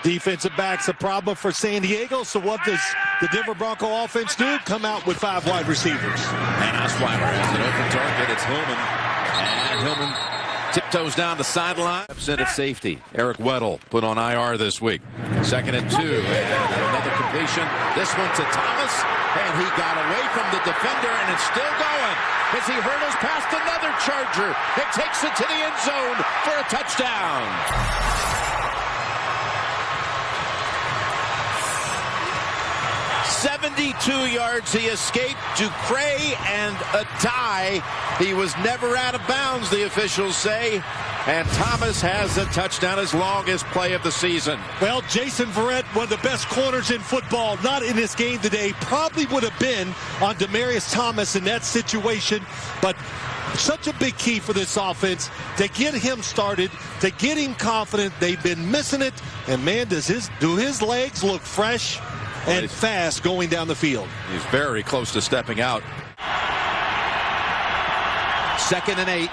Defensive back's a problem for San Diego, so what does the Denver Bronco offense do? Come out with 5 wide receivers. And Osweiler has an open target. It's Hillman. And Hillman tiptoes down the sideline. At safety, Eric Weddle put on IR this week. 2nd and 2. And another completion. This one to Thomas. And he got away from the defender, and it's still going as he hurdles past another Charger. It takes it to the end zone for a touchdown. 72 yards he escaped. Ducray and a tie. He was never out of bounds, the officials say. And Thomas has a touchdown, his longest play of the season. Well, Jason Verrett, one of the best corners in football, not in this game today, probably would have been on Demaryius Thomas in that situation. But such a big key for this offense to get him started, to get him confident. They've been missing it. And, man, do his legs look fresh and fast going down the field. He's very close to stepping out. 2nd and 8.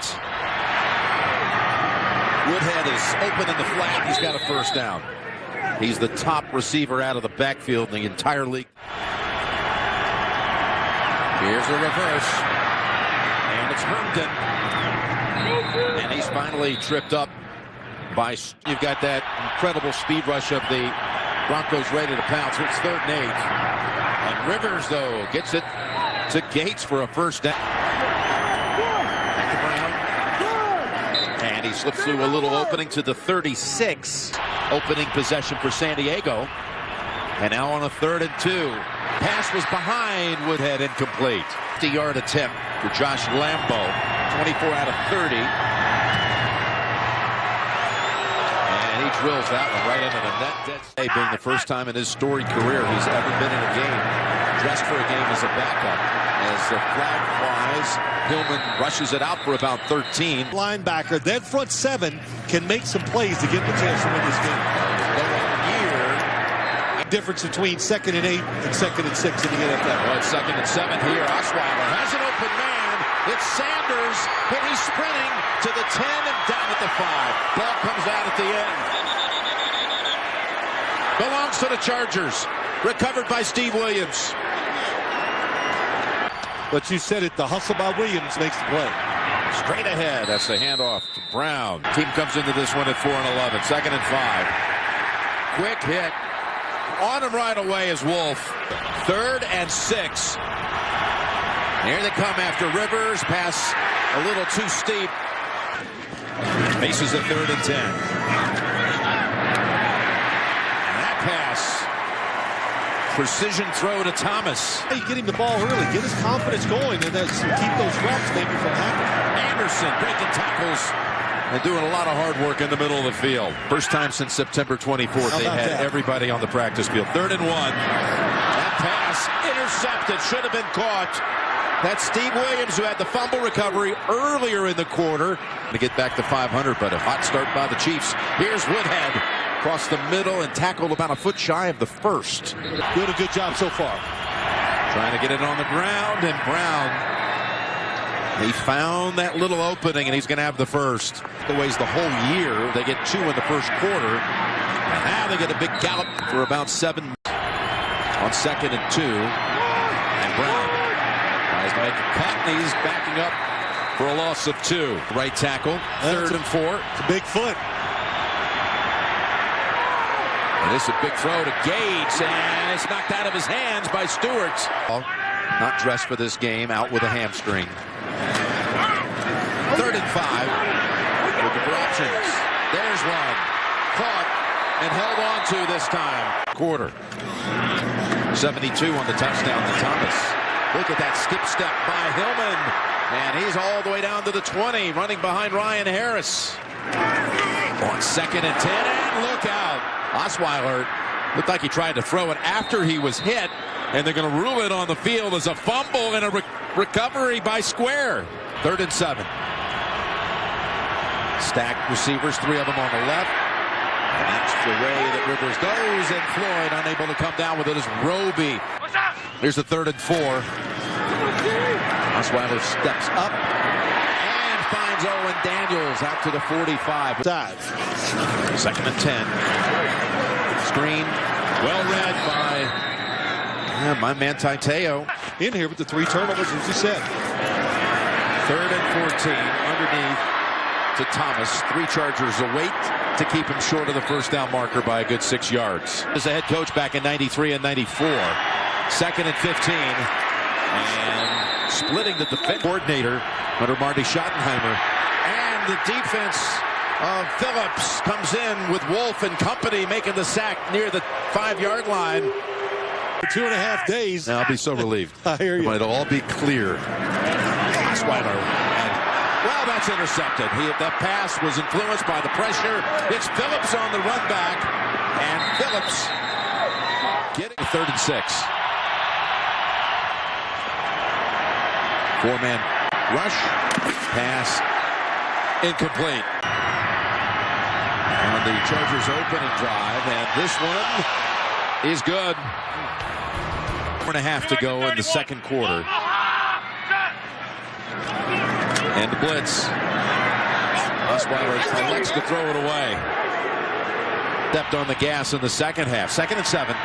Woodhead is open in the flat. He's got a first down. He's the top receiver out of the backfield in the entire league. Here's a reverse. And it's Herndon. And he's finally tripped up by... You've got that incredible speed rush of the Broncos ready to pounce. It's 3rd and 8. And Rivers, though, gets it to Gates for a first down. And he slips through a little opening to the 36. Opening possession for San Diego. And now on a 3rd and 2. Pass was behind Woodhead, incomplete. 50-yard attempt for Josh Lambo. 24 out of 30. And he drills that one right into the net. Hey, being the first time in his storied career he's ever been in a game dressed for a game as a backup. As the flag flies, Hillman rushes it out for about 13. Linebacker, that front 7 can make some plays to get the chance to win this game. Difference between 2nd and 8 and 2nd and 6 in the NFL. Well, it's 2nd and 7 here. Osweiler has an open man. It's Sanders, and he's sprinting to the 10 and down at the 5. Ball comes out at the end. Belongs to the Chargers. Recovered by Steve Williams. But you said it, the hustle by Williams makes the play. Straight ahead. That's the handoff to Brown. Team comes into this one at 4 and 11. 2nd and 5. Quick hit. On him right away is Wolf. 3rd and 6. Here they come after Rivers. Pass a little too steep. Faces a 3rd and 10. And that pass. Precision throw to Thomas. You get him the ball early. Get his confidence going and then keep those reps maybe from happening. Anderson breaking tackles. And doing a lot of hard work in the middle of the field. First time since September 24th they had everybody on the practice field. 3rd and 1. That pass intercepted. Should have been caught. That's Steve Williams, who had the fumble recovery earlier in the quarter. To get back to 500, but a hot start by the Chiefs. Here's Woodhead. Across the middle and tackled about a foot shy of the 1st. Doing a good job so far. Trying to get it on the ground, and Brown... He found that little opening, and he's going to have the first. The ways the whole year, they get 2 in the first quarter. And now they get a big gallop for about 7 on 2nd and 2. And Brown tries to make a cut, and he's backing up for a loss of 2. Right tackle, 3rd and 4. It's a big foot. And this is a big throw to Gage, and it's knocked out of his hands by Stewart. Not dressed for this game, out with a hamstring. 3rd and 5. Looking for options. There's one. Caught and held on to this time. Quarter. 72 on the touchdown to Thomas. Look at that skip step by Hillman. And he's all the way down to the 20, running behind Ryan Harris. On 2nd and 10, and look out. Osweiler looked like he tried to throw it after he was hit. And they're going to rule it on the field as a fumble and a recovery by Square. 3rd and 7. Stacked receivers, 3 of them on the left. And that's the way that Rivers goes. And Floyd unable to come down with it as Roby. Here's the 3rd and 4. Osweiler steps up and finds Owen Daniels out to the 45. 5. 2nd and 10. screen. Well read by my man Taiteo. In here with the 3 turnovers, as you said. 3rd and 14 underneath to Thomas. 3 Chargers await to keep him short of the first down marker by a good 6 yards. As a head coach back in 93 and 94. 2nd and 15. And splitting the defense coordinator under Marty Schottenheimer. And the defense of Phillips comes in with Wolf and company making the sack near the 5-yard line. For 2.5 days. Now I'll be so relieved. I hear you. It'll all be clear. Osweiler. Well, that's intercepted. The pass was influenced by the pressure. It's Phillips on the run back. And Phillips getting 3rd and 6. 4-man rush. Pass. Incomplete. On the Chargers opening drive. And this one is good. 4.5 to go in the 2nd quarter. And the blitz. Osweiler elects to throw it away. Stepped on the gas in the 2nd half. 2nd and 7.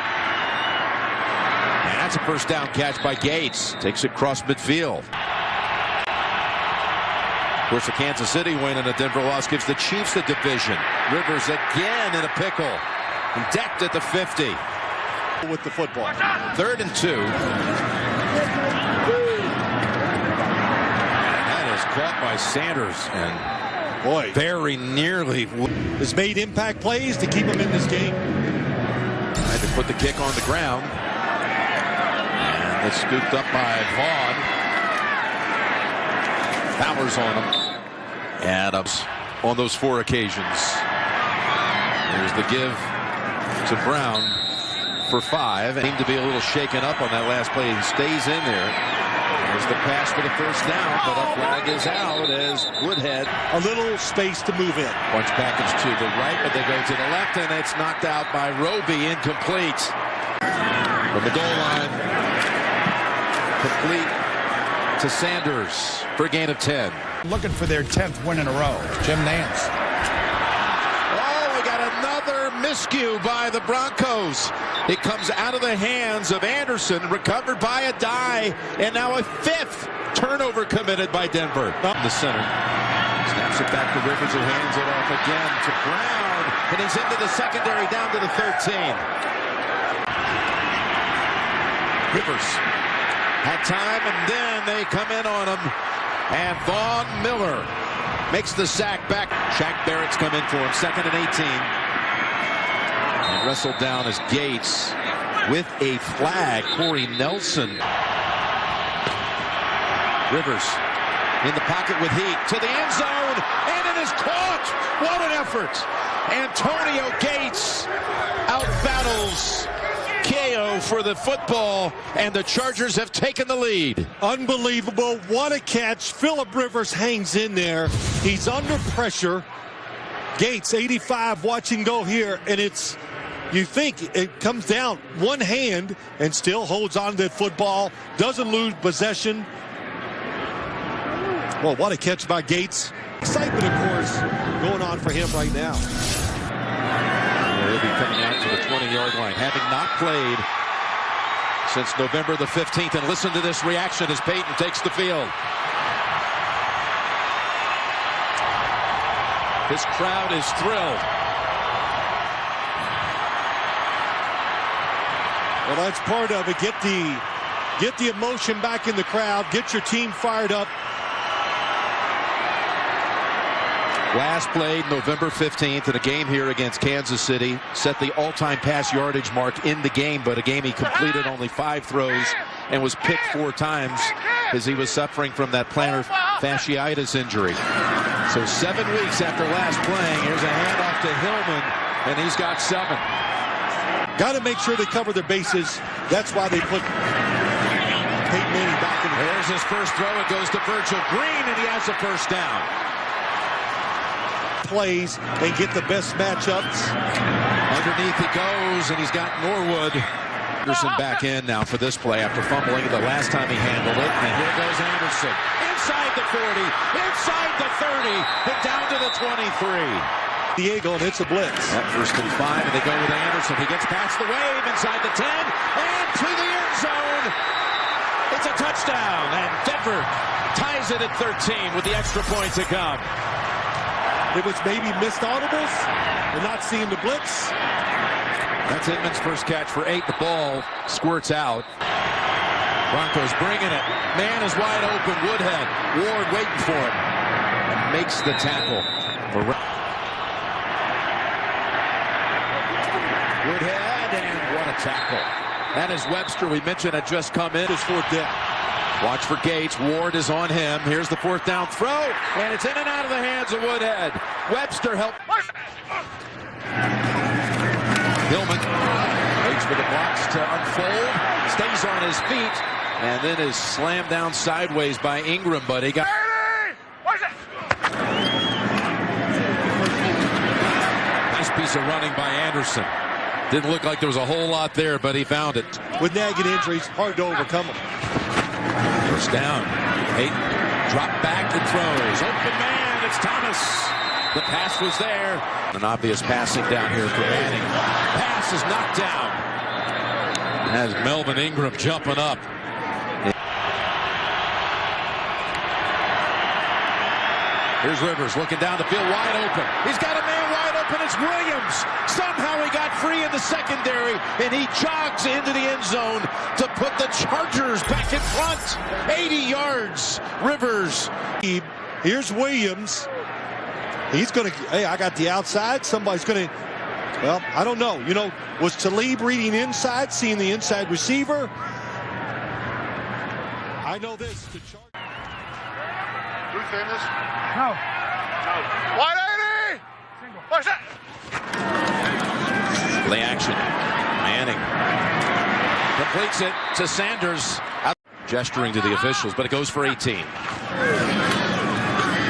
And that's a first down catch by Gates. Takes it across midfield. Of course, the Kansas City win and a Denver loss gives the Chiefs the division. Rivers again in a pickle. And decked at the 50. With the football. 3rd and 2. Caught by Sanders and boy, very nearly has made impact plays to keep him in this game. Tried to put the kick on the ground. And it's scooped up by Vaughn. Fowler's on him. Adams on those 4 occasions. There's the give to Brown for 5. Seemed to be a little shaken up on that last play. He stays in there. There's the pass for the first down, but a flag is out as Woodhead. A little space to move in. Bunch package to the right, but they go to the left, and it's knocked out by Roby, incomplete. From the goal line, complete to Sanders for a gain of 10. Looking for their 10th win in a row. Jim Nance. Oh, we got another miscue by the Broncos. It comes out of the hands of Anderson, recovered by a die, and now a 5th turnover committed by Denver. In the center. Snaps it back to Rivers, who hands it off again to Brown, and he's into the secondary down to the 13. Rivers had time, and then they come in on him, and Vaughn Miller makes the sack back. Shaq Barrett's come in for him, 2nd and 18. And wrestled down as Gates with a flag. Corey Nelson. Rivers in the pocket with heat to the end zone, and it is caught. What an effort. Antonio Gates out-battles KO for the football, and the Chargers have taken the lead. Unbelievable. What a catch. Phillip Rivers hangs in there. He's under pressure. Gates, 85, watching go here, and it's, you think it comes down one hand and still holds on to the football, doesn't lose possession. Well, what a catch by Gates. Excitement, of course, going on for him right now. He'll be coming out to the 20-yard line, having not played since November the 15th. And listen to this reaction as Peyton takes the field. This crowd is thrilled. Well, that's part of it. Get the emotion back in the crowd. Get your team fired up. Last played November 15th in a game here against Kansas City. Set the all-time pass yardage mark in the game, but a game he completed only 5 throws and was picked 4 times as he was suffering from that plantar fasciitis injury. So 7 weeks after last playing, here's a handoff to Hillman, and he's got 7. Got to make sure they cover their bases. That's why they put Peyton Manning back in. There's his first throw. It goes to Virgil Green, and he has a first down. Plays and get the best matchups. Underneath he goes, and he's got Norwood. Anderson back in now for this play after fumbling the last time he handled it. And here goes Anderson. Inside the 40, inside the 30, and down to the 23. Diego, and it's a blitz. Yep, 1st and 5, and they go with Anderson. He gets past the wave inside the 10 and to the end zone. It's a touchdown, and Denver ties it at 13 with the extra point to come. It was maybe missed audibles and not seeing the blitz. That's Inman's first catch for 8. The ball squirts out. Broncos bringing it. Man is wide open. Woodhead. Ward waiting for him. And makes the tackle. Woodhead, and what a tackle. That is Webster. We mentioned had just come in. His 4th down. Watch for Gates. Ward is on him. Here's the 4th down throw. And it's in and out of the hands of Woodhead. Webster help. Hillman waits for the blocks to unfold. Stays on his feet. And then is slammed down sideways by Ingram. But he got... Nice piece of running by Anderson. Didn't look like there was a whole lot there, but he found it. With nagging injuries, hard to overcome them. First down. Hayden drop back and throws. Open man, it's Thomas. The pass was there. An obvious passing down here for Manning. Pass is knocked down. Has Melvin Ingram jumping up. Here's Rivers looking down the field wide open. He's got a man wide open. It's Williams. Somehow he got free in the secondary, and he jogs into the end zone to put the Chargers back in front. 80 yards. Rivers. Here's Williams. He's going to, hey, I got the outside. Somebody's going to, well, I don't know. You know, was Talib reading inside, seeing the inside receiver? I know this. The Ruth Ennis? No. 180! What's that? Play action. Manning completes it to Sanders. Gesturing to the officials, but it goes for 18.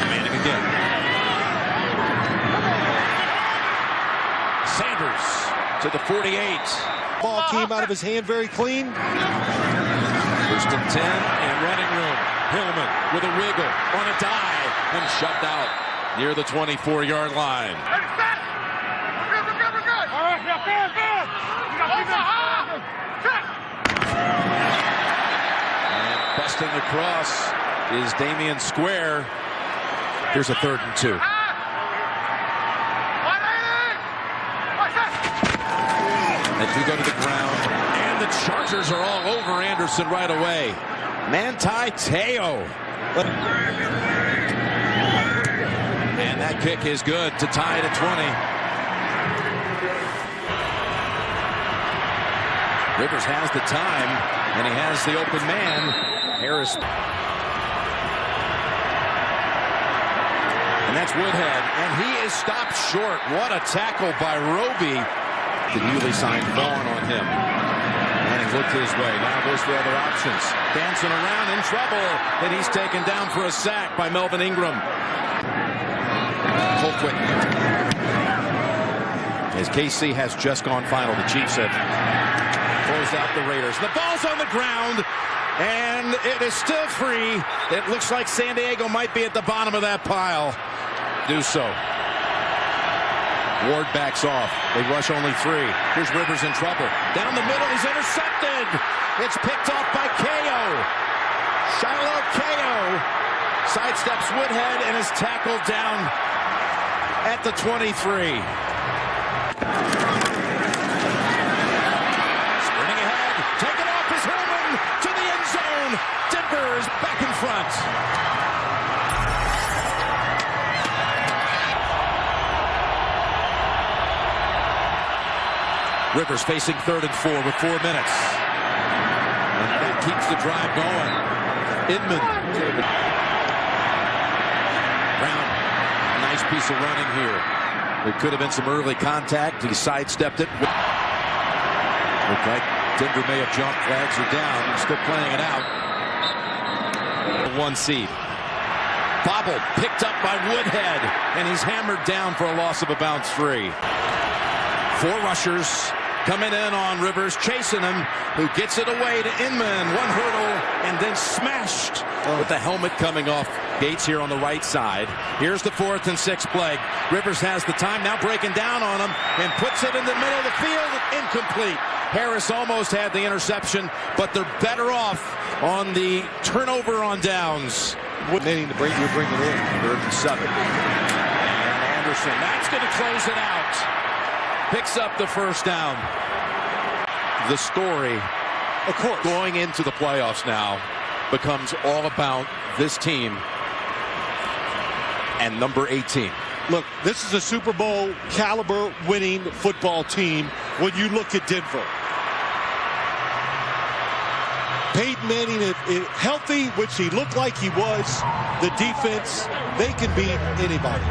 Manning again. Sanders to the 48. ball came out of his hand very clean. 1st and 10 and running room. Hillman with a wiggle on a dive and shoved out near the 24-yard line. And busting across is Damian Square. Here's a 3rd and 2. They do go to the ground, and the Chargers are all over Anderson right away. Manti Te'o. And that kick is good to tie it at 20. Rivers has the time, and he has the open man. Harris. And that's Woodhead, and he is stopped short. What a tackle by Roby. The newly signed Vaughn on him. Manning looked his way. Now goes for other options. Dancing around in trouble. And he's taken down for a sack by Melvin Ingram. Colquitt. As KC has just gone final, the Chiefs have closed out the Raiders. The ball's on the ground. And it is still free. It looks like San Diego might be at the bottom of that pile. Do so. Ward backs off. They rush only 3. Here's Rivers in trouble. Down the middle, he's intercepted. It's picked off by Ko. Shiloh Ko sidesteps Woodhead and is tackled down at the 23. Sprinting ahead. Taken off is Hillman to the end zone. Denver is back in front. Rivers facing 3rd and 4 with 4 minutes. And that keeps the drive going. Inman. Brown. Nice piece of running here. There could have been some early contact. He sidestepped it. Looked like Denver may have jumped. Flags are down. They're still playing it out. 1 seed. Bobble picked up by Woodhead. And he's hammered down for a loss of a bounce free. 4 rushers coming in on Rivers, chasing him, who gets it away to Inman. 1 hurdle and then smashed with the helmet coming off Bates here on the right side. Here's the 4th and 6 play. Rivers has the time, now breaking down on him and puts it in the middle of the field. Incomplete. Harris almost had the interception, but they're better off on the turnover on downs. Meaning to bring it in. 3rd and 7. And Anderson, that's going to close it out. Picks up the first down. The story, Of course, going into the playoffs now becomes all about this team and number 18. Look, this is a Super Bowl caliber winning football team when you look at Denver. Peyton Manning is healthy, which he looked like he was. The defense, they can beat anybody.